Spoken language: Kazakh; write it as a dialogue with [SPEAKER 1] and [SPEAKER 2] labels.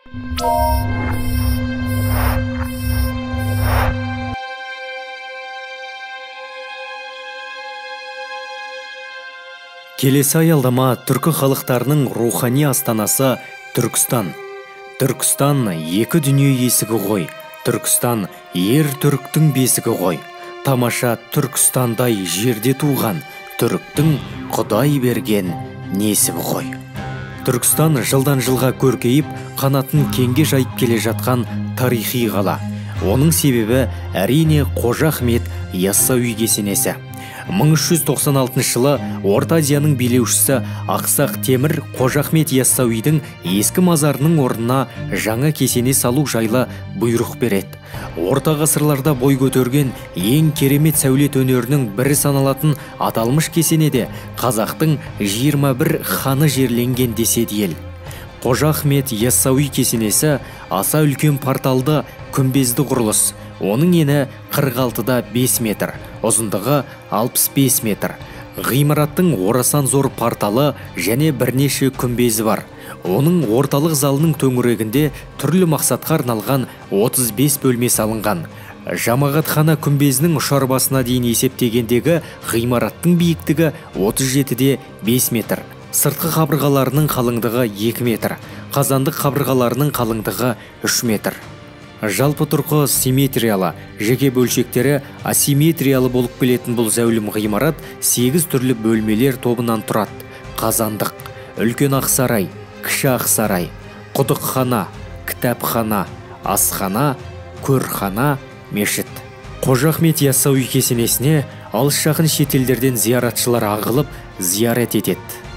[SPEAKER 1] Келесі аялдама түркі халықтарының рухани астанасы Түркістан. Түркістан екі дүние есігі ғой. Түркістан ер түріктің бесігі ғой. Тамаша Түркістандай жерде туған түріктің Құдай берген несібі ғой. Түркістан жылдан жылға көркейіп, қанатын кеңге жайып келе жатқан тарихи қала. Оның себебі әрине Қожа Ахмет Яссауи кесенесі. 1396 жылы Орта Азияның билеушісі Ақсақ Темір Қожа Ахмет Яссауидің ескі мазарының орнына жаңа кесене салу жайлы бұйрық береді. Орта ғасырларда бой көтерген ең керемет сәулет өнерінің бірі саналатын аталмыш кесенеде қазақтың 21 ханы жерленген деседі ел. Қожа Ахмет Яссауи кесенесі аса үлкен порталды күмбезді құрылыс. Оның ені 46-да 5 метр, ұзындығы 65 метр. Ғимараттың орасан зор порталы және бірнеше күмбезі бар. Оның орталық залының төңірегінде түрлі мақсатқа арналған 35 бөлме салынған. Жамағатхана күмбезінің ұшар басына дейін есептегендегі ғимараттың биіктігі 37-де 5 метр. Сыртқы қабырғаларының қалыңдығы 2 метр. Қазандық қабырғаларының қалыңдығы 3 метр. Жалпы тұрқы симметриялы, жеке бөлшектері асимметриялы болып келетін бұл зәулім ғимарат 8 түрлі бөлмелер тобынан тұрады. Қазандық, үлкен ақсарай, кіші ақсарай, құдықхана, кітапхана, асхана, көрхана, мешіт. Қожа Ахмет Яссауи кесенесіне алыс жақын шетелдерден зияратшылар ағылып зиярат етеді.